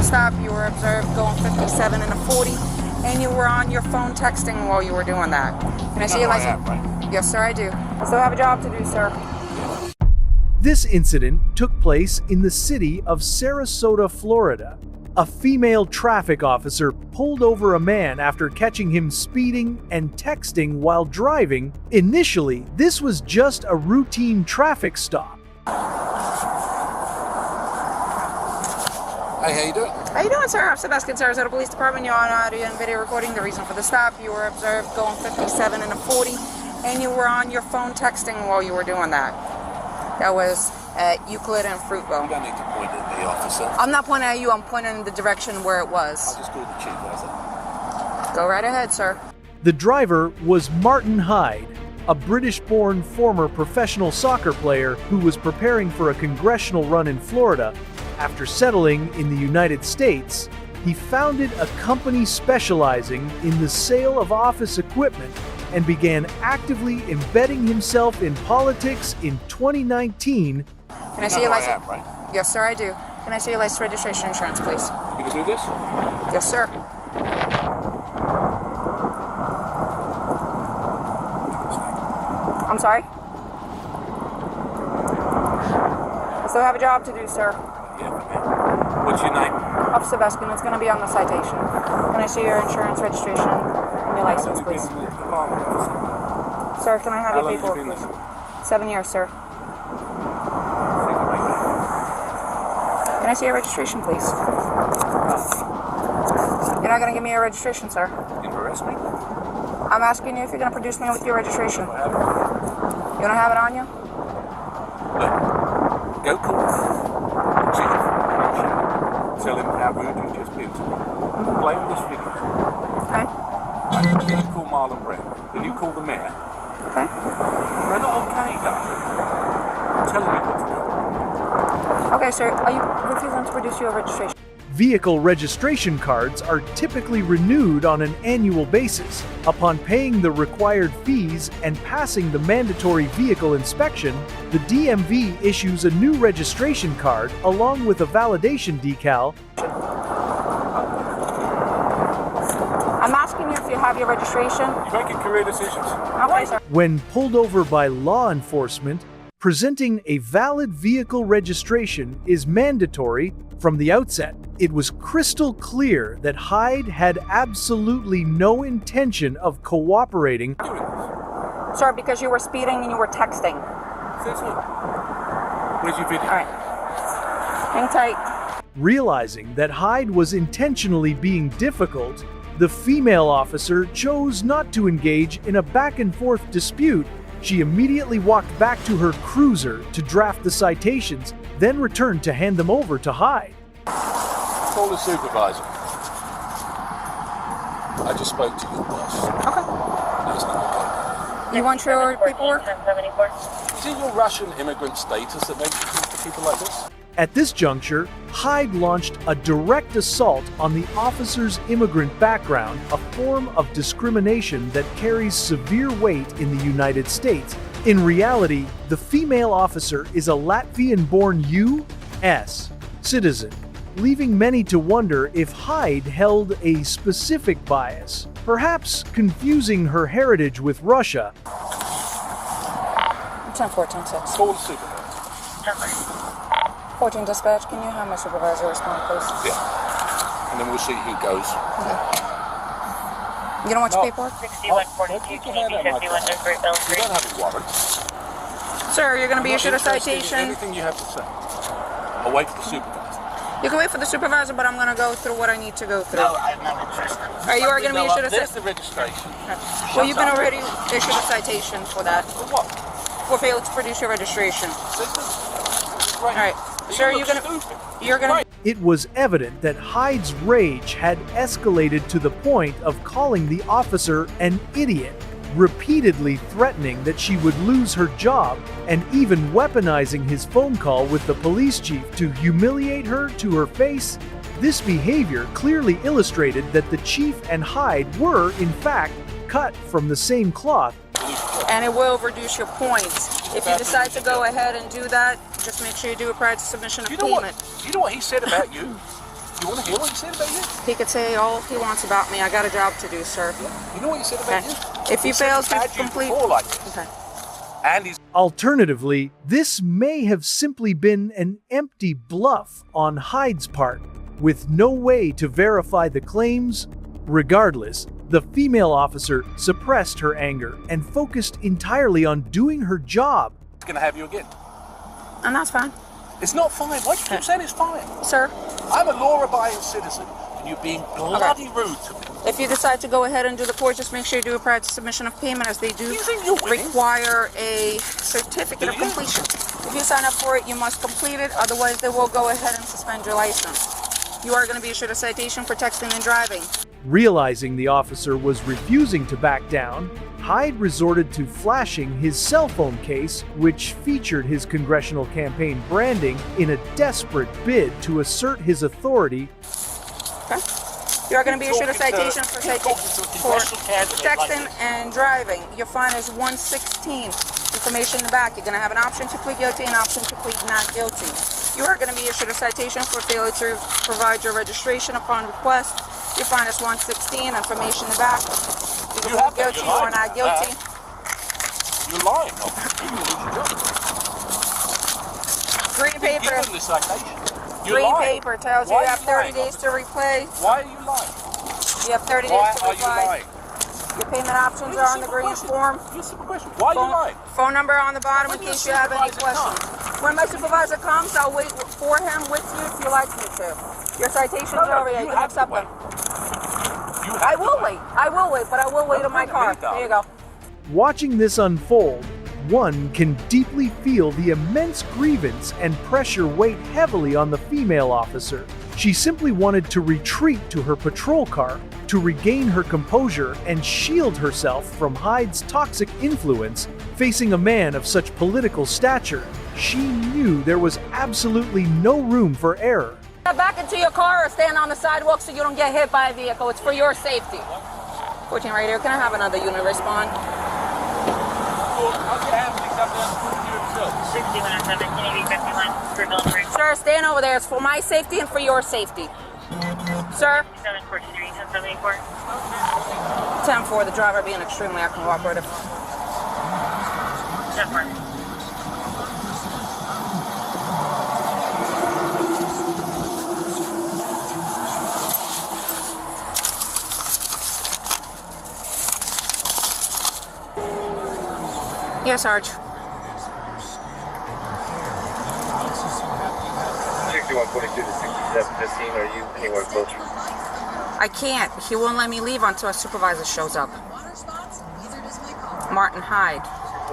stop. You were observed going 57 and a 40, and you were on your phone texting while you were doing that. Can I see your license? Right? Yes, sir, I do. Still have a job to do, sir. This incident took place in the city of Sarasota, Florida. A female traffic officer pulled over a man after catching him speeding and texting while driving. Initially, this was just a routine traffic stop. Hey, how you doing? How you doing, sir? I'm Sebastian, Sarasota Police Department. You're on audio and video recording. The reason for the stop, you were observed going 57 and a 40, and you were on your phone texting while you were doing that. That was at Euclid and Fruitville. You don't need to point at me, officer. I'm not pointing at you, I'm pointing in the direction where it was. I'll just call the chief, how's that? Go right ahead, sir. The driver was Martin Hyde, a British-born former professional soccer player who was preparing for a congressional run in Florida. After settling in the United States, he founded a company specializing in the sale of office equipment and began actively embedding himself in politics in 2019. Can I see your license? Right? Yes, sir, I do. Can I see your license, registration, insurance, please? You can do this? Yes, sir. I'm sorry? I still have a job to do, sir. Yeah, man. What's your name? Officer Sebastian, it's going to be on the citation. Can I see your insurance, registration, and your license, please? Sir, can I have your paperwork, please? 7 years, sir. Can I see your registration, please? You're not going to give me your registration, sir. You arrest me? I'm asking you if you're going to produce me with your registration. You don't have it on you? Look, go call the chief. Tell him how rude you just been to me. Play with this video. Okay. Then you call Marlon Brand. Then you call the mayor. Okay. They're not okay, darling. I'm telling you what to do. Okay, sir. Are you refusing to produce your registration? Vehicle registration cards are typically renewed on an annual basis. Upon paying the required fees and passing the mandatory vehicle inspection, the DMV issues a new registration card along with a validation decal. I'm asking you if you have your registration. You're making career decisions. Okay, sir. When pulled over by law enforcement, presenting a valid vehicle registration is mandatory from the outset. It was crystal clear that Hyde had absolutely no intention of cooperating. Sir, because you were speeding and you were texting. Says who? Where's your video? All right. Hang tight. Realizing that Hyde was intentionally being difficult, the female officer chose not to engage in a back-and-forth dispute. She immediately walked back to her cruiser to draft the citations, then returned to hand them over to Hyde. Call the supervisor. I just spoke to your boss. Okay. That's not okay. You want your paperwork? Is it your Russian immigrant status that makes you talk to people like this? At this juncture, Hyde launched a direct assault on the officer's immigrant background, a form of discrimination that carries severe weight in the United States. In reality, the female officer is a Latvian-born U.S. citizen, leaving many to wonder if Hyde held a specific bias, perhaps confusing her heritage with Russia. 10-14-6. Call the supervisor. 14 dispatch, can you have my supervisor respond, please? Yeah. And then we'll see who goes. Okay. You don't want your paperwork? 6142, Canadian 51 Great Bell You Street. don't have a warrant. Sir, you're going to be I'm not issued a interested in citation. Anything you have to say. I'll wait for the supervisor. You can wait for the supervisor, but I'm going to go through what I need to go through. No, I'm not interested. All right, you are going to be issued a There's citation. the registration. Well, you've been already issued a citation for that. For what? For failing to produce your registration. Right. All right. Sir, you're going to... It was evident that Hyde's rage had escalated to the point of calling the officer an idiot, repeatedly threatening that she would lose her job, and even weaponizing his phone call with the police chief to humiliate her to her face. This behavior clearly illustrated that the chief and Hyde were, in fact, cut from the same cloth. And it will reduce your points. If you decide to go ahead and do that, just make sure you do it prior to submission of payment. You know what he said about you? You want to hear what he said about you? He could say all he wants about me. I got a job to do, sir. Yeah. You know what he said about Okay. you? If you He said fail he's to had you complete... before like this. Okay. And he's Alternatively, this may have simply been an empty bluff on Hyde's part, with no way to verify the claims. Regardless, the female officer suppressed her anger and focused entirely on doing her job. going to have you again. And that's fine. It's not fine. Why do you keep saying it's fine? Sir, I'm a law-abiding citizen, and you're being bloody rude to me. if you decide to go ahead and do the court, just make sure you do a prior to submission of payment, as they do You think you're winning? require a certificate of Do you? completion. If you sign up for it, you must complete it. Otherwise, they will go ahead and suspend your license. You are going to be issued a citation for texting and driving. Realizing the officer was refusing to back down, Hyde resorted to flashing his cell phone case, which featured his congressional campaign branding, in a desperate bid to assert his authority. Okay? You are going to be issued a citation for texting and driving. Your fine is $116. Information in the back. You're going to have an option to plead guilty and an option to plead not guilty. You are going to be issued a citation for failure to provide your registration upon request. Your fine is $116. Information in the back. You can plead guilty or not guilty. You're lying. Green paper. Give them the citation. You're Green lying. paper tells you Why you are have you 30 lying, days to repay. Why are you lying? You have 30 Why days to are you reply. lying? Your payment options are on the green form. Here's a simple question. Why are you lying? Phone number on the bottom in When your case you have any supervisor questions. When my supervisor comes, I'll wait for him with you if you like me to. Your citation's over there. You can accept them. I will wait. I will wait, but I will wait in my car. There you go. Watching this unfold, one can deeply feel the immense grievance and pressure weigh heavily on the female officer. She simply wanted to retreat to her patrol car to regain her composure and shield herself from Hyde's toxic influence. Facing a man of such political stature, she knew there was absolutely no room for error. Get back into your car or stand on the sidewalk so you don't get hit by a vehicle. It's for your safety. 14 radio, can I have another unit respond? I'll get ambulance up there and put you himself. 6107, 51, Sir, stand over there. It's for my safety and for your safety. Sir? 743, 774. 10-4, the driver being extremely uncooperative. 10-4. Yes, Sarge. 6142 to 6715, are you anywhere closer? I can't. He won't let me leave until a supervisor shows up. Martin Hyde.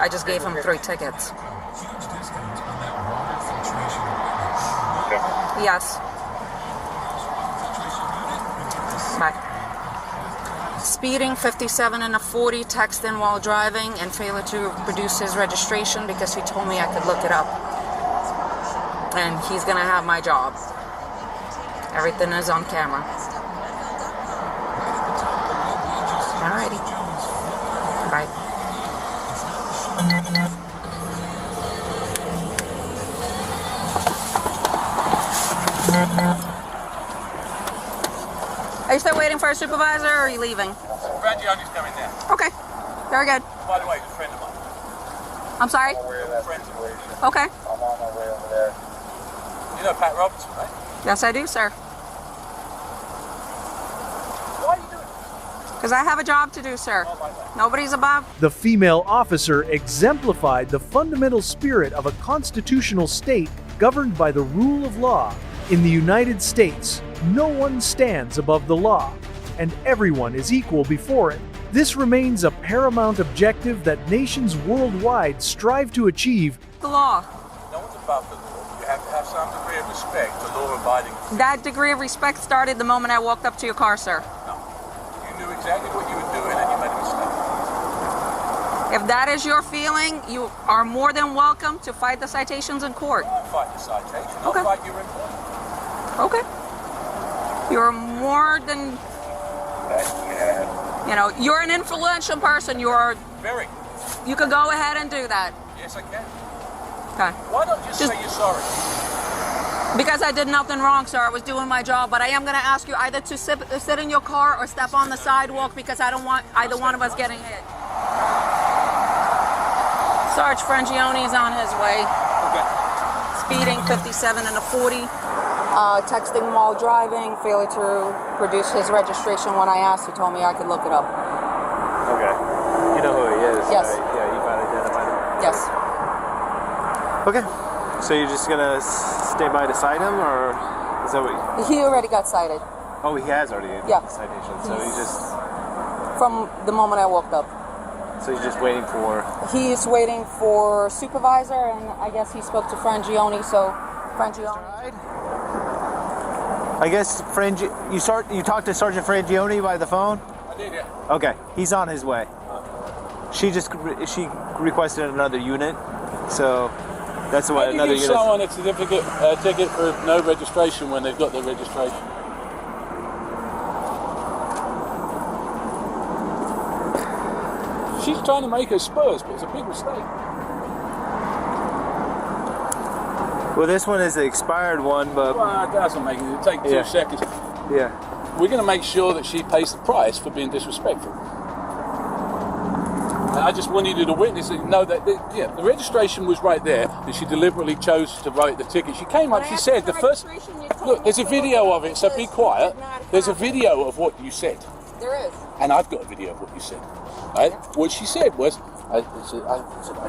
I just gave him 3 tickets. Yes. Bye. Speeding, 57 and a 40, texting while driving, and failure to produce his registration because he told me I could look it up. And he's gonna have my job. Everything is on camera. Alrighty. Bye. Are you still waiting for a supervisor or are you leaving? Reggie, I'm just coming down. Okay. Very good. By the way, he's a friend of mine. I'm sorry? Friends of mine. Okay. I'm on my way over there. You know Pat Robertson, right? Yes, I do, sir. Why are you doing this? Because I have a job to do, sir. Nobody's above. The female officer exemplified the fundamental spirit of a constitutional state governed by the rule of law. In the United States, no one stands above the law, and everyone is equal before it. This remains a paramount objective that nations worldwide strive to achieve. The law. No one's above the law. You have to have some degree of respect for law-abiding. That degree of respect started the moment I walked up to your car, sir. No. You knew exactly what you were doing and you made a mistake. If that is your feeling, you are more than welcome to fight the citations in court. I'll fight the citation. I'll Okay. fight your employment. Okay. You're more than, you're an influential person. Very. You could go ahead and do that. Yes, I can. Okay. Why not just say you're sorry? Because I did nothing wrong, sir. I was doing my job, but I am going to ask you either to sit in your car or step on the sidewalk because I don't want either one of us getting hit. Sarge Frangione is on his way. Okay. Speeding 57 and a 40. Texting while driving. Failure to produce his registration when I asked. He told me I could look it up. Okay. You know who he is? Yes. Right? Yeah, you found identified him? Yes. Okay. So you're just gonna stay by to cite him, or is that what? He already got cited. Oh, he has already. Yeah. Citation. So he just. From the moment I walked up. So he's just waiting for. He's waiting for supervisor, and I guess he spoke to Frangione. So Frangione. I guess you talked to Sergeant Frangione by the phone? I did, yeah. Okay, he's on his way. She requested another unit, so that's what another give unit. someone a ticket for no registration when they've got their registration. She's trying to make her spurs, but it's a big mistake. Well, this one is the expired one, but Well, it doesn't make it. It'll take 2 Yeah. seconds. yeah. We're going to make sure that she pays the price for being disrespectful. And I just wanted you to witness it. Know that the registration was right there, and she deliberately chose to write the ticket. She came up. She said the first. Look, there's a video of it. So be quiet. There's a video of what you said, There is. and I've got a video of what you said. Right? What she said was, I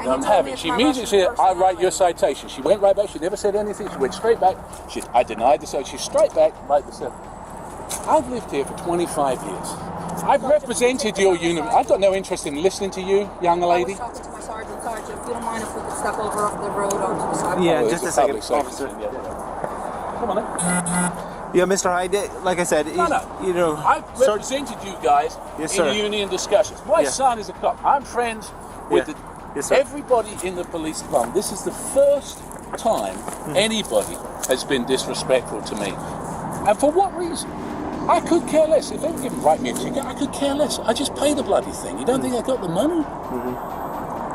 don't have it. She immediately said, I write your citation. She went right back. She never said anything. She went straight back. I denied the citation. She's straight back, right the seven. I've lived here for 25 years. I've represented your unit. I've got no interest in listening to you, young lady. I was talking to my sergeant. Sergeant, if you don't mind if we could step over off the road onto the sidewalk. Yeah, Oh, just it's a second, public officer. safety, yeah. Come on then. Yeah, Mr. Hyde, like I said, No. you know, I've represented you guys Yes, in sir. union discussions. My Yeah. son is a cop. I'm friends with Yeah. Yes, sir. everybody in the police department. This is the first time anybody has been disrespectful to me. And for what reason? I could care less. If they were going to write me a ticket, I could care less. I just pay the bloody thing. You don't think I got the money?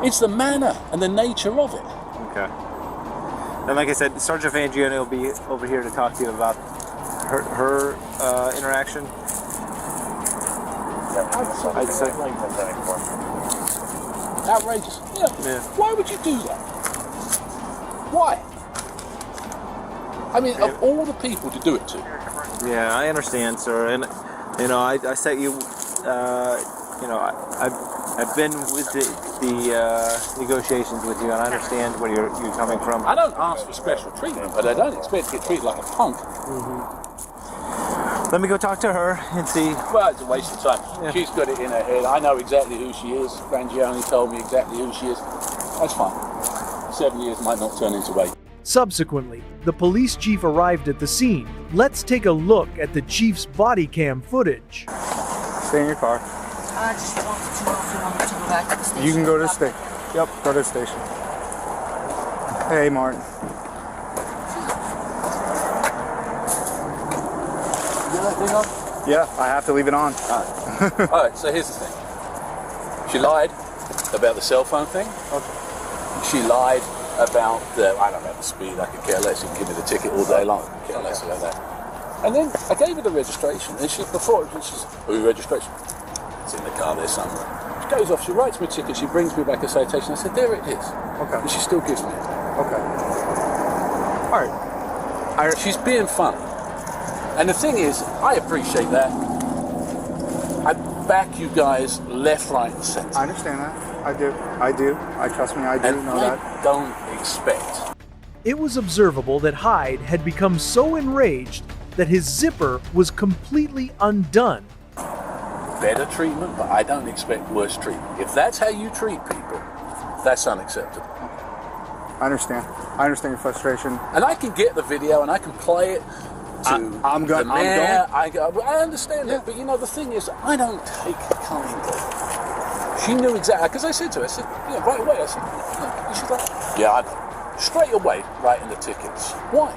It's the manner and the nature of it. Okay. And like I said, Sergeant Frangione will be over here to talk to you about her interaction. I'd say. Outrageous. Yeah. Why would you do that? Why? I mean, of all the people to do it to. Yeah, I understand, sir, and you know, I set you. You know, I've been with the negotiations with you, and I understand where you're coming from. I don't ask for special treatment, but I don't expect to get treated like a punk. Let me go talk to her and see. Well, it's a waste of time. Yeah. She's got it in her head. I know exactly who she is. Frangione told me exactly who she is. That's fine. 7 years might not turn into 8. Subsequently, the police chief arrived at the scene. Let's take a look at the chief's body cam footage. Stay in your car. I just wanted to know if you wanted to go back to the station. You can go to the station. Yep, go to the station. Hey, Martin. You got that thing on? Yeah, I have to leave it on. All right, so here's the thing. She lied about the cell phone thing. Okay. She lied about I don't know, the speed. I could care less. You can give me the ticket all day long. I could care less about that. And then I gave her the registration, and she's who registration? It's in the car there somewhere. She goes off, she writes me a ticket, she brings me back a citation. I said, there it is. Okay. And she still gives me it. Okay. All right. She's being funny. And the thing is, I appreciate that. I back you guys left, right, and centre. I understand that. I do. Trust me, I do And know I that. don't expect. It was observable that Hyde had become so enraged that his zipper was completely undone. Better treatment, but I don't expect worse treatment. If that's how you treat people, that's unacceptable. I understand. I understand your frustration. And I can get the video and I can play it to the mayor. I understand that, but you know, the thing is, I don't take kind of. She knew exactly, because I said to her, I said, yeah, right away, I said, yeah. She's like, yeah, I know. Straight away, writing the tickets. Why?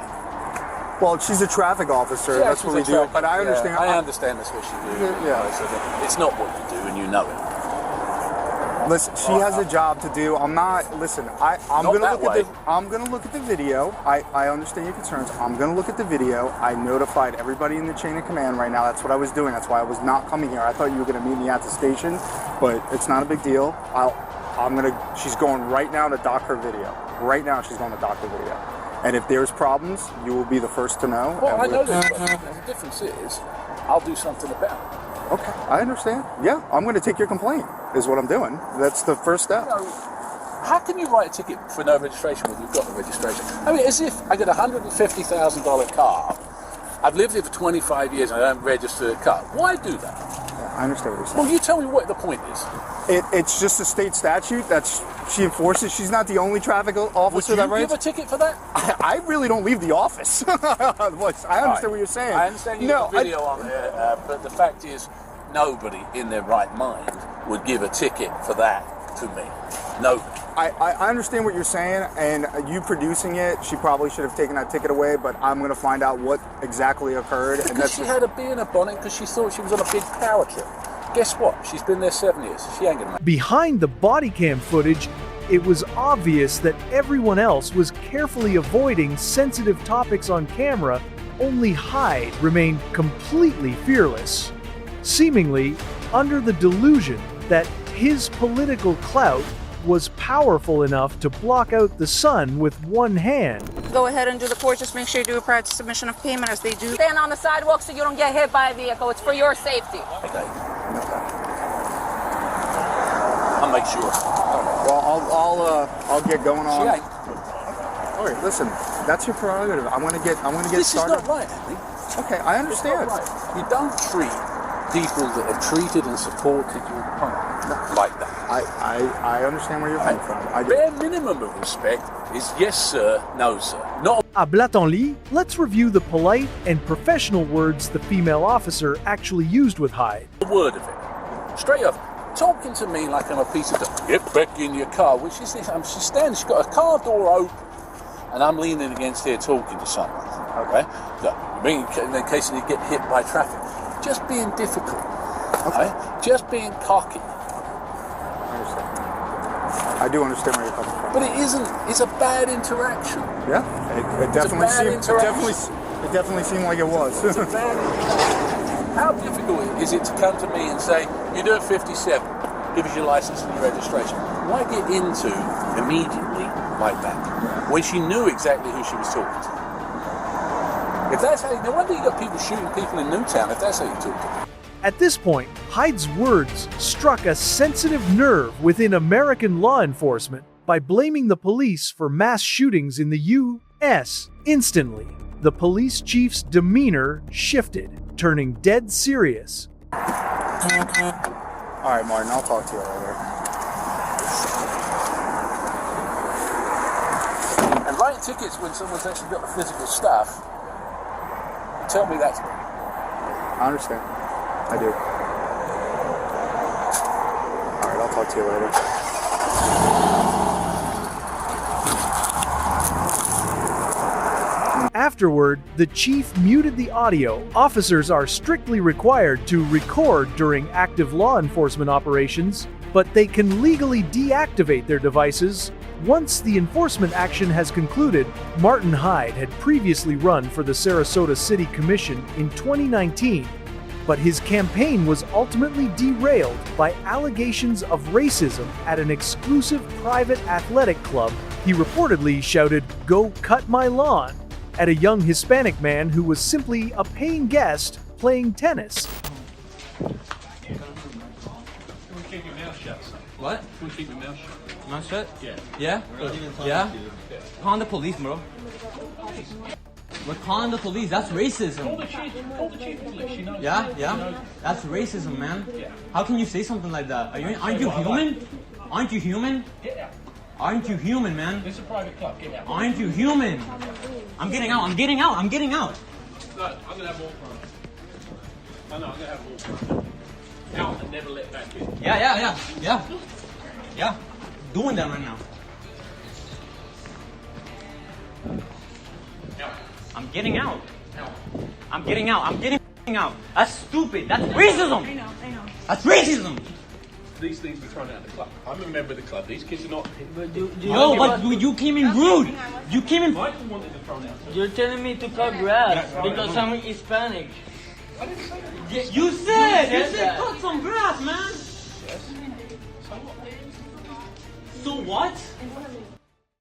Well, she's a traffic officer. Yeah, that's what we do. But I understand. I understand that's what she do. Yeah. It's not what you do, and you know it. Listen, she has a job to do. I'm not. Listen, I'm Not gonna that look way. at I'm gonna look at the video. I understand your concerns. I'm gonna look at the video. I notified everybody in the chain of command right now. That's what I was doing. That's why I was not coming here. I thought you were gonna meet me at the station, but it's not a big deal. She's going right now to dock her video. Right now, she's going to dock her video. And if there's problems, you will be the first to know. Well, I know there's problems. The difference is, I'll do something about it. Okay, I understand. Yeah, I'm going to take your complaint, is what I'm doing. That's the first step. You know, how can you write a ticket for no registration when you've got the registration? I mean, as if I get a $150,000 car, I've lived here for 25 years and I don't register the car. Why do that? Yeah, I understand what you're saying. Well, you tell me what the point is. It's just a state statute that she enforces. She's not the only traffic officer that Would you writes. give a ticket for that? I really don't leave the office. I understand what you're saying. I understand you have a video on there, but the fact is, nobody in their right mind would give a ticket for that to me. Nobody. I understand what you're saying, and you producing it, she probably should have taken that ticket away, but I'm going to find out what exactly occurred. Because she had a bee in her bonnet because she thought she was on a big power trip. Guess what? She's been there 7 years. She ain't gonna make it. Behind the body cam footage, it was obvious that everyone else was carefully avoiding sensitive topics on camera. Only Hyde remained completely fearless, seemingly under the delusion that his political clout was powerful enough to block out the sun with one hand. Go ahead and do the course. Just make sure you do a prior to submission of payment as they do. Stand on the sidewalk so you don't get hit by a vehicle. It's for your safety. Okay. I'll make sure. Well, I'll get going on. She ain't. All right, listen, that's your prerogative. I want to get This started. is not right, Andy. Okay, I It's not understand. right. You don't treat people that have treated and supported your opponent like that. I understand where you're coming from. I do. Bare minimum of respect is yes sir, no sir. Not À Blatonly, let's review the polite and professional words the female officer actually used with Hyde. a word of it. Straight up, talking to me like I'm a piece of dust. Get back in your car, which is this. She's standing, she's got a car door open, and I'm leaning against here talking to someone. Okay? Look, in case you get hit by traffic. Just being difficult. Okay? Just being cocky. I understand. I do understand where you're coming from. But it isn't, it's a bad interaction. Yeah, it definitely bad seemed. interaction. It definitely seemed like it was. It's a bad interaction. How difficult is it to come to me and say, you're doing 57, give us your license and your registration? Why get into immediately like that when she knew exactly who she was talking to? If that's how, no wonder you got people shooting people in Newtown if that's how you talk to them. At this point, Hyde's words struck a sensitive nerve within American law enforcement by blaming the police for mass shootings in the U.S. Instantly, the police chief's demeanor shifted, turning dead serious. All right, Martin, I'll talk to you later. And writing tickets when someone's actually got the physical stuff, tell me that's I understand. I do. All right, I'll talk to you later. Afterward, the chief muted the audio. Officers are strictly required to record during active law enforcement operations, but they can legally deactivate their devices. Once the enforcement action has concluded, Martin Hyde had previously run for the Sarasota City Commission in 2019, but his campaign was ultimately derailed by allegations of racism at an exclusive private athletic club. He reportedly shouted, "Go cut my lawn," at a young Hispanic man who was simply a paying guest playing tennis. Keep your mouth shut, son. What? Keep your mouth shut. Not shut? Yeah. Yeah? Yeah? Calling the police, bro. We're calling the police. That's racism. Call the chief of police. She knows. Yeah? That's racism, man. How can you say something like that? Aren't you human? Aren't you human? Get out. Aren't you human, man? It's a private club. Get out. Aren't you human? I'm getting out. I'm getting out. I'm getting out. No, I'm going to have more fun. No, I'm going to have more fun. Out and never let back in. Yeah. Doing that right now. Out. I'm getting out. Out. I'm getting out. I'm getting out. That's stupid. That's racism. I know. That's racism. these things were thrown out of the club. I'm a member of the club. These kids are not. No, but you came in rude. You came in. Michael wanted them thrown out. You're telling me to cut grass because I'm Hispanic. I didn't say that. You said cut some grass, man. Yes. So what? So what?